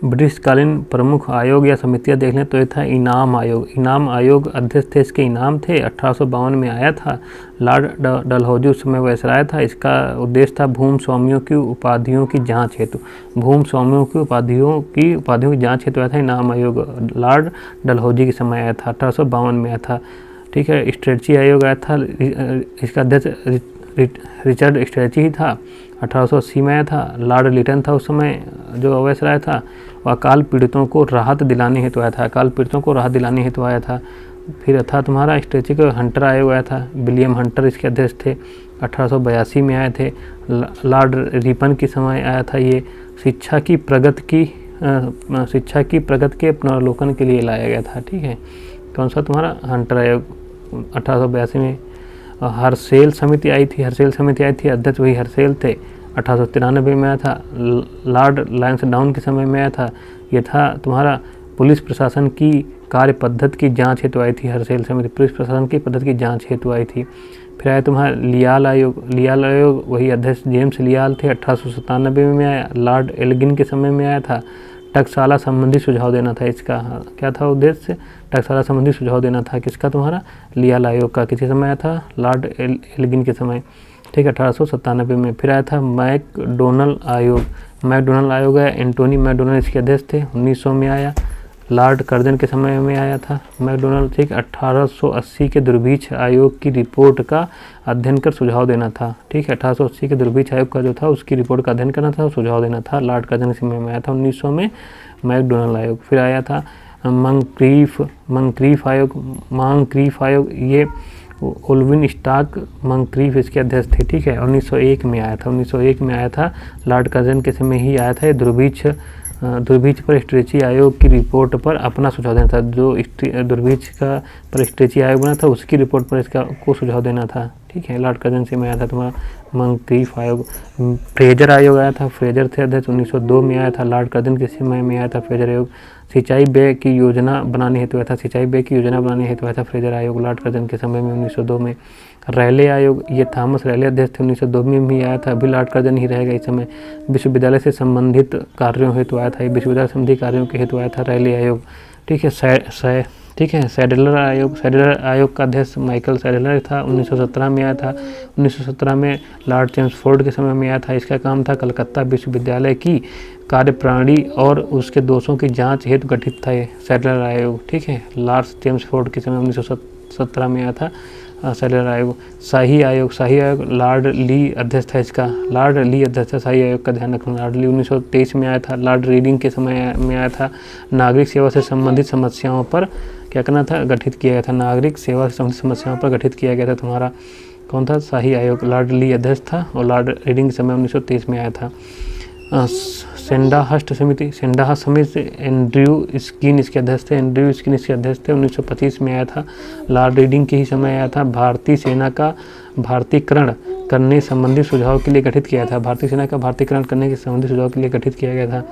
ब्रिटिशकालीन प्रमुख आयोग या समितियां देख लें तो ये था इनाम आयोग। इनाम आयोग अध्यक्ष थे, इसके इनाम थे। 1852 में आया था। लॉर्ड डलहौजी उस समय वायसराय था। इसका उद्देश्य था भूमि स्वामियों की उपाधियों की जांच हेतु, भूमि स्वामियों की उपाधियों की जांच हेतु आया था इनाम आयोग। लॉर्ड डलहौजी के समय आया था, 1852 में आया था। ठीक है। स्ट्रेटजी आयोग आया था, इसका अध्यक्ष रिचर्ड स्ट्रेटजी ही था, 1880 में आया था। लॉर्ड लिटन था उस समय जो वायसराय था। अकाल पीड़ितों को राहत दिलाने हेतु आया था, अकाल पीड़ितों को राहत दिलाने हेतु आया था। फिर था तुम्हारा स्ट्रेटजी का हंटर आयोग आया था, विलियम हंटर इसके अध्यक्ष थे, 1882 में आए थे। लॉर्ड रिपन के समय आया था ये। शिक्षा की प्रगति के पुनर्वलोकन के लिए लाया गया था। ठीक है। कौन सा तुम्हारा हंटर आयोग 1882 में। हर्सेल समिति आई थी, अध्यक्ष वही हर्सेल थे, 1893 में आया था। लॉर्ड लैंसडाउन के समय में आया था। यह था तुम्हारा पुलिस प्रशासन की कार्य पद्धति की जांच हेतु आई थी। हर्सेल समिति पुलिस प्रशासन की पद्धति की जांच हेतु आई थी। फिर आया तुम्हारा लियाल आयोग वही अध्यक्ष जेम्स लियाल थे, 1897 में आया। लॉर्ड एल्गिन के समय में आया था। टकसाला संबंधी सुझाव देना था इसका। क्या था उद्देश्य? टकसाला संबंधी सुझाव देना था। किसका? तुम्हारा लियाल आयोग का। किसी समय आया था? लॉर्ड एल्गिन के समय। ठीक है, 1897 में। फिर आया था मैकडोनल आयोग है, एंटोनी मैकडोनल इसके अध्यक्ष थे, 1900 में आया। लॉर्ड कर्जन के समय में आया था मैकडोनल। ठीक, 1880 के दुर्भिक्ष आयोग की रिपोर्ट का अध्ययन कर सुझाव देना था। ठीक है, 1880 के दुर्भिक्ष आयोग का जो था उसकी रिपोर्ट का अध्ययन करना था, सुझाव देना था। लॉर्ड कर्जन के समय में आया था 1900 में मैकडोनल आयोग। फिर आया था मंक्रीफ आयोग, ये ओल्विन स्टॉक मंक्रीफ इसके अध्यक्ष थे। ठीक है, 1901 में आया था। लॉर्ड कर्जन के समय ही आया था। दुर्भिक्ष पर स्ट्रेटजी आयोग की रिपोर्ट पर अपना सुझाव देना था। जो दुर्भिक्ष का पर स्ट्रेटजी आयोग बना था उसकी रिपोर्ट पर इसका को सुझाव देना था। ठीक है, लॉर्ड कर्जन से में आया था तुम्हारा मंक्रीफ आयोग। फ्रेजर आयोग आया था, फ्रेजर थे अध्यक्ष, 1902 में आया था। लॉर्ड कर्जन के समय में आया था फ्रेजर आयोग। सिंचाई व्यय की योजना बनाने हेतु आया था, फ्रेजर आयोग लॉर्ड कर्जन के समय में 1902 में। रैले आयोग, ये थॉमस रैले अध्यक्ष थे, 1902 में भी आया था। अभी लॉर्ड कर्जन ही रहेगा इस समय। विश्वविद्यालय से संबंधित कार्यों हेतु आया था, विश्वविद्यालय संबंधी कार्यों के हेतु आया था रैले आयोग। ठीक है, सैडलर आयोग का अध्यक्ष माइकल सैडलर था, 1917 में आया था। 1917 में लॉर्ड चेम्सफोर्ड के समय में आया था। इसका काम था कलकत्ता विश्वविद्यालय की कार्यप्रणाली और उसके दोषों की जांच हेतु गठित था ये सैडलर आयोग। ठीक है, लॉर्ड चेम्सफोर्ड के समय 1917 में आया था सैडलर आयोग। शाही आयोग लॉर्ड ली अध्यक्ष था इसका, शाही आयोग का ध्यान रखना। लॉर्ड ली 1923 में आया था। लॉर्ड रीडिंग के समय में आया था। नागरिक सेवा से संबंधित समस्याओं पर क्या करना था? गठित किया गया था। नागरिक सेवा से संबंधित समस्याओं पर गठित किया गया था तुम्हारा। कौन था? शाही आयोग। लॉर्ड ली अध्यक्ष था और लॉर्ड रीडिंग के समय 1923 में आया था। सेंडाहस्ट समिति एंड्रयू स्किन इसके अध्यक्ष थे, 1925 में आया था। लॉर्ड रीडिंग के ही समय आया था। भारतीय सेना का भारतीयकरण करने संबंधी सुझाव के लिए गठित किया था। भारतीय सेना का भारतीयकरण करने के संबंधी सुझाव के लिए गठित किया गया था।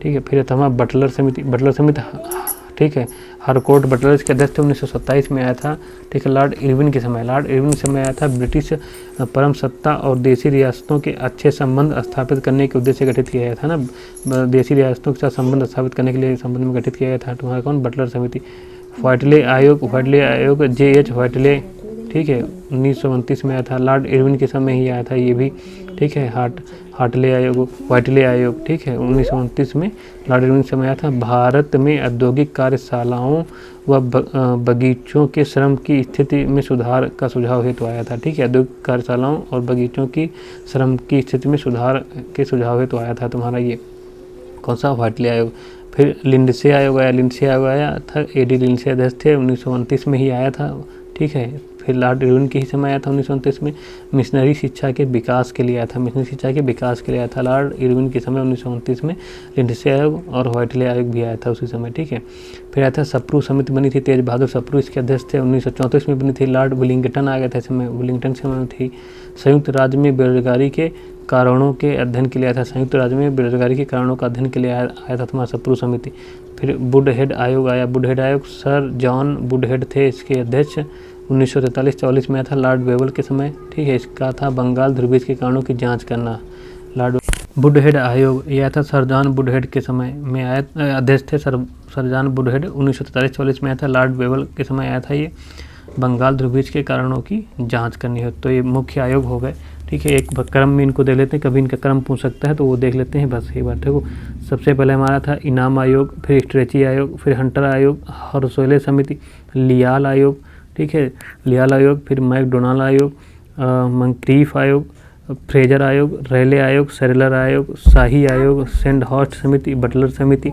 ठीक है, फिर था बटलर समिति। ठीक है, हारकोर्ट बटलर इसके अध्यक्ष थे, 1927 में आया था। ठीक है, लॉर्ड इरविन के समय आया था। ब्रिटिश परम सत्ता और देसी रियासतों के अच्छे संबंध स्थापित करने के उद्देश्य से गठित किया गया था ना। देसी रियासतों के साथ संबंध स्थापित करने के लिए संबंध में गठित किया गया था तुम्हारा कौन? बटलर समिति। व्हाइटले आयोग J.H. व्हाइटले। ठीक है, 1929 में आया था। लॉर्ड इरविन के समय ही आया था ये भी। ठीक है, व्हाइटले आयोग। ठीक है, 1929 में लॉर्ड इरविन के समय आया था। भारत में औद्योगिक कार्यशालाओं व बगीचों के श्रम की स्थिति में सुधार का सुझाव हेतु आया था। ठीक है, औद्योगिक कार्यशालाओं और बगीचों की श्रम की स्थिति में सुधार के सुझाव हेतु आया था तुम्हारा ये कौन सा? व्हाइटले आयोग। फिर लिंडसे आयोग आया था। A.D. लिंडसे अध्यक्ष थे, 1929 में ही आया था। ठीक है, फिर लॉर्ड इरविन के ही समय आया था 1929 में। मिशनरी शिक्षा के विकास के लिए आया था। लॉर्ड इरविन के समय 1929 में लिंडसे आयोग और व्हाइटले आयोग भी आया था उसी समय। ठीक है, फिर आया था सप्रू समिति बनी थी, तेज बहादुर सप्रू इसके अध्यक्ष थे, 1934 में बनी थी। लॉर्ड विलिंगटन आ गया था समय, विलिंगटन के समय थी। संयुक्त राज्य में बेरोजगारी के कारणों के अध्ययन के लिए आया था तुम्हारा सप्रू समिति। फिर वुडहेड आयोग आया। सर जॉन वुडहेड थे इसके अध्यक्ष, 1943-44 में आया था। लॉर्ड वेबल के समय। ठीक है, इसका था बंगाल दुर्भिक्ष के कारणों की जांच करना। लॉर्ड वुडहेड आयोग ये आया था सर जॉन वुडहेड के समय में आया, अध्यक्ष थे सर जॉन वुडहेड। 1943-44 में आया था। लॉर्ड वेवल के समय आया था ये। बंगाल ध्रुवीज के कारणों की जांच करनी हो। तो ये मुख्य आयोग हो गए, ठीक है। एक क्रम भी इनको देख लेते हैं, कभी इनका क्रम पूछ सकता है तो वो देख लेते हैं, बस ये बात। देखो सबसे पहले हमारा था इनाम आयोग, फिर स्ट्रेची आयोग, फिर हंटर आयोग, हर्सोले समिति, लियाल आयोग, ठीक है, लियाल आयोग, फिर मैकडोनाल्ड आयोग, मंक्रीफ आयोग, फ्रेजर आयोग, रेले आयोग, सेरेलर आयोग, शाही आयोग, सेंडहॉर्स्ट समिति, बटलर समिति,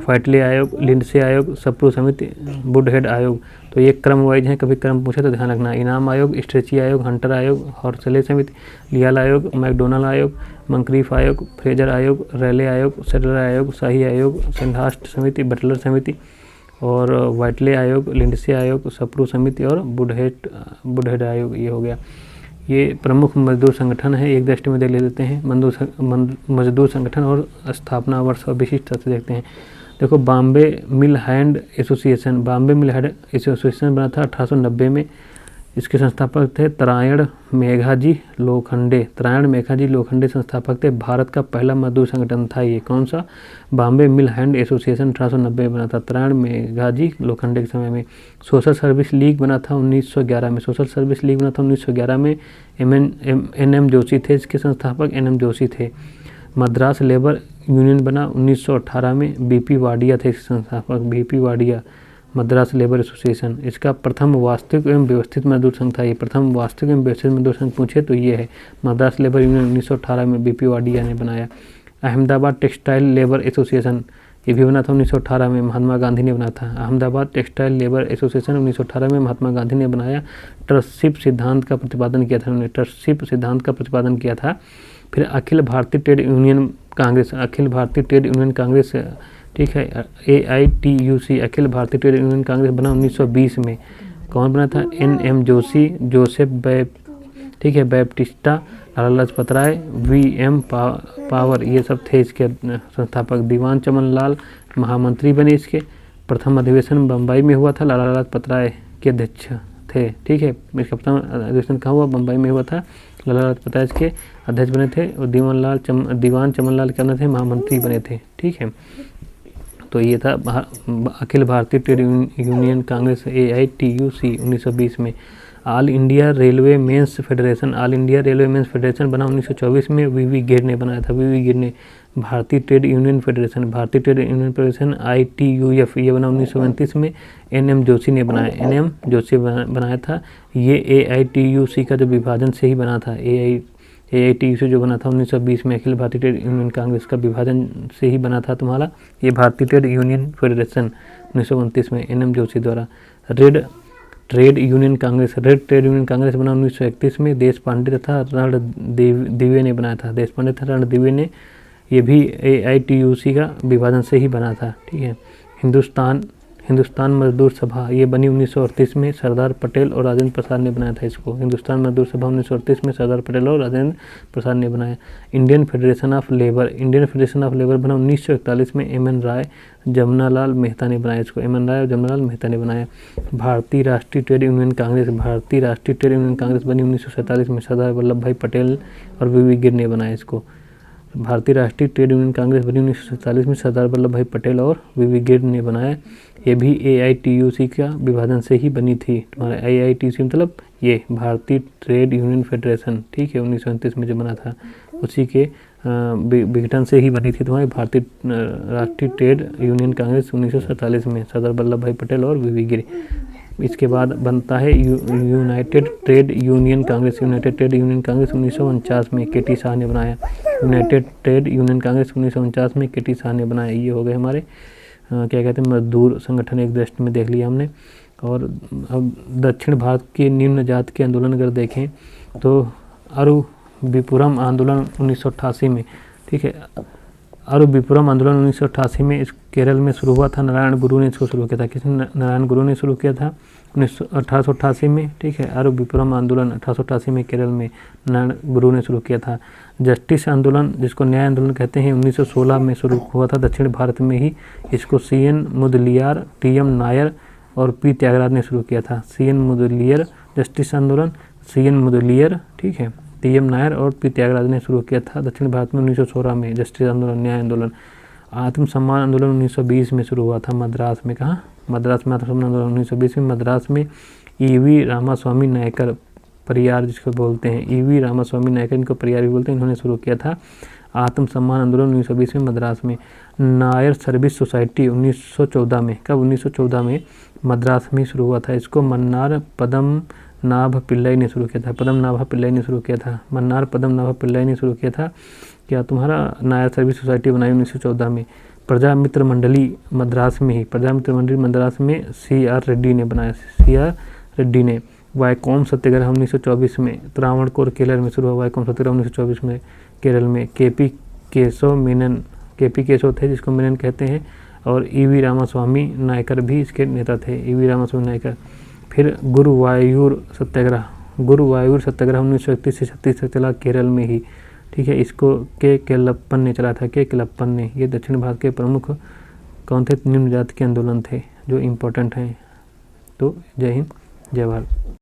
फाइटले आयोग, लिंडसे आयोग, सप्रू समिति, वुडहेड आयोग। तो ये क्रम वाइज है, कभी क्रम पूछे तो ध्यान रखना। इनाम आयोग, स्ट्रेची आयोग, हंटर आयोग, हॉर्सले समिति, लियाल आयोग, मैकडोनाल्ड आयोग, मंक्रीफ आयोग, फ्रेजर आयोग, रेले आयोग, सेरेलर आयोग, शाही आयोग, सेंडहॉर्स्ट समिति, बटलर समिति और वाइटले आयोग, लिंडसे आयोग, सप्रू समिति और वुडहेड आयोग। ये हो गया। ये प्रमुख मजदूर संगठन है, एक दृष्टि में देख लेते हैं। मजदूर संगठन और स्थापना वर्ष और विशिष्ट से देखते हैं। देखो बॉम्बे मिल हैंड एसोसिएशन, बॉम्बे मिल हैंड एसोसिएशन बना था 1890 में। इसके संस्थापक थे तरायण मेघाजी लोखंडे। तरायण मेघाजी लोखंडे संस्थापक थे। भारत का पहला मजदूर संगठन था ये। कौन सा? बॉम्बे मिल हैंड एसोसिएशन 1890 में बना था तरायण मेघाजी लोखंडे के समय में। सोशल सर्विस लीग बना था 1911 में। सोशल सर्विस लीग बना था 1911 में। एन.एम. जोशी थे इसके संस्थापक, एन.एम. जोशी थे। मद्रास लेबर यूनियन बना 1918 में। बीपी वाडिया थे इसके संस्थापक, BP Wadia. Madras labour association इसका प्रथम वास्तविक एवं व्यवस्थित मजदूर संघ था। ये प्रथम वास्तविक एवं व्यवस्थित मजदूर संघ पूछे तो ये है मद्रास लेबर यूनियन 1918 में बीपी वाडिया ने बनाया। अहमदाबाद टेक्सटाइल लेबर एसोसिएशन ये भी बना था 1918 में, महात्मा गांधी ने बनाया था। अहमदाबाद टेक्सटाइल लेबर एसोसिएशन 1918 में महात्मा गांधी ने बनाया। ट्रस्टशिप सिद्धांत का प्रतिपादन किया था उन्होंने, ट्रस्टशिप सिद्धांत का प्रतिपादन किया था। फिर Akhil Bharatiya trade union Congress, Akhil Bharatiya trade union Congress, ठीक है, AITUC Akhil Bharatiya trade union Congress बना 1920 में। कौन बना था? N.M. जोशी, जोसेफ ठीक है, Baptista, Lala Lajpat Rai, V.M. Power, ये सब थे इसके संस्थापक। दीवान चमन लाल महामंत्री बने इसके। प्रथम अधिवेशन बम्बई में हुआ था, लाला लाजपत राय के अध्यक्ष थे, ठीक है। इसका प्रथम अधिवेशन कहाँ हुआ? बम्बई में हुआ था। लाला लाजपत राय के अध्यक्ष बने थे और दीवान चमन लाल क्या बने थे? महामंत्री बने थे, ठीक है। तो ये था Akhil Bharatiya trade union Congress AITUC 1920 में। All India railway men's federation, all India railway men's federation बना 1924 में। वी गिर ने बनाया था, वी गिर ने। भारतीय ट्रेड यूनियन फेडरेशन, भारतीय ट्रेड यूनियन फेडरेशन ITUF ये बना 1929 में। N.M. जोशी ने बनाया, N.M. जोशी बनाया था। ये AITUC का जो विभाजन से ही बना था, AITUC जो बना था 1920 में, अखिल भारतीय ट्रेड यूनियन कांग्रेस का विभाजन से ही बना था तुम्हारा ये भारतीय ट्रेड यूनियन फेडरेशन 1929 में N.M. जोशी द्वारा। Red trade union Congress, red trade union Congress बना 1931 में। देश पांडे तथा रणदिवे ने बनाया था, देश पांडे तथा रणदिवे ने। ये भी AITUC का विभाजन से ही बना था, ठीक है। हिंदुस्तान मजदूर सभा ये बनी 1938 में। सरदार पटेल और राजेंद्र प्रसाद ने बनाया था इसको। हिंदुस्तान मजदूर सभा 1938 में सरदार पटेल और राजेंद्र प्रसाद ने बनाया। Indian federation of labour, Indian federation of labour बना 1941 में। M.N. राय जमनालाल मेहता ने बनाया इसको, M.N. राय और जमनालाल मेहता ने बनाया। भारतीय राष्ट्रीय ट्रेड यूनियन कांग्रेस, भारतीय राष्ट्रीय ट्रेड यूनियन कांग्रेस बनी 1947 में। सरदार वल्लभ भाई पटेल और V.V. गिर ने बनाया इसको। भारतीय राष्ट्रीय ट्रेड यूनियन कांग्रेस बनी 1947 में। सरदार वल्लभ भाई पटेल और V.V. गिर ने बनाया। ये भी AITUC का विभाजन से ही बनी थी। तुम्हारा AITUC मतलब ये भारतीय ट्रेड यूनियन फेडरेशन, ठीक है, 1929 में जो बना था उसी के विघटन से ही बनी थी तुम्हारी भारतीय राष्ट्रीय ट्रेड यूनियन कांग्रेस 1947 में। सरदार वल्लभ भाई पटेल और V.V. गिर। इसके बाद बनता है United trade union Congress, United trade union Congress 1949 में KT शाह ने बनाया। यूनाइटेड ट्रेड यूनियन कांग्रेस 1949 में KT शाह ने बनाया। ये हो गए हमारे क्या कहते हैं मजदूर संगठन, एक दृष्टि में देख लिया हमने। और अब दक्षिण भारत के निम्न जाति के आंदोलन अगर देखें तो अरुविपुरम आंदोलन 1988 में, ठीक है, अरुविपुरम आंदोलन 1988 में इस केरल में शुरू हुआ था। नारायण गुरु ने इसको शुरू किया था। किसने? नारायण गुरु ने शुरू किया था 1888 में, ठीक है। अरुविपुरम आंदोलन 1888 में केरल में नारायण गुरु ने शुरू किया था। जस्टिस आंदोलन जिसको न्याय आंदोलन कहते हैं 1916 में शुरू हुआ था दक्षिण भारत में ही। इसको CN मुदलियार, TM नायर और P त्यागराज ने शुरू किया था। CN मुदलियर जस्टिस आंदोलन, CN मुदलियर, ठीक है, टी.एम. नायर और पी. त्यागराज ने शुरू किया था। दक्षिण भारत में 1916 में जस्टिस आंदोलन, न्याय आंदोलन। आत्मसम्मान आंदोलन 1920 में शुरू हुआ था मद्रास में। कहाँ? मद्रास में आत्मसम्मान आंदोलन 1920 में मद्रास में ई.वी. रामास्वामी नायकर, परियार जिसको बोलते हैं, ई.वी. रामास्वामी नायकर, इनको परियार भी बोलते हैं, इन्होंने शुरू किया था आत्मसम्मान आंदोलन 1920 में मद्रास में। नायर सर्विस सोसाइटी 1914 में, कब? 1914 में मद्रास में शुरू हुआ था। इसको मन्नार पद्मनाभ पिल्लई ने शुरू किया था। पद्मनाभ पिल्लई ने शुरू किया था। मन्नार पद्मनाभ पिल्लई ने शुरू किया था। क्या तुम्हारा नायर सर्विस सोसाइटी बनाई 1914 में। प्रजा मित्र मंडली मद्रास में ही, प्रजा मित्र मंडली मद्रास में सी.आर. रेड्डी ने बनाया, सी.आर. रेड्डी ने। वायकोम सत्याग्रह 1924 में त्रावणकोर केरल में शुरू हुआ। वायकोम सत्याग्रह 1924 में केरल में। के.पी. केशव मेनन, के.पी. केशव थे जिसको मेनन कहते हैं, और ई.वी. रामास्वामी नायकर भी इसके नेता थे, ई.वी. रामास्वामी नायकर। फिर गुरुवायूर सत्याग्रह, गुरुवायूर सत्याग्रह 1931 से 36 तक चला केरल में ही, ठीक है। इसको के केलप्पन ने चला था, के केलप्पन ने। ये दक्षिण भारत के प्रमुख कौन थे? निम्न जाति के आंदोलन थे जो इम्पोर्टेंट हैं। तो जय हिंद, जय भारत।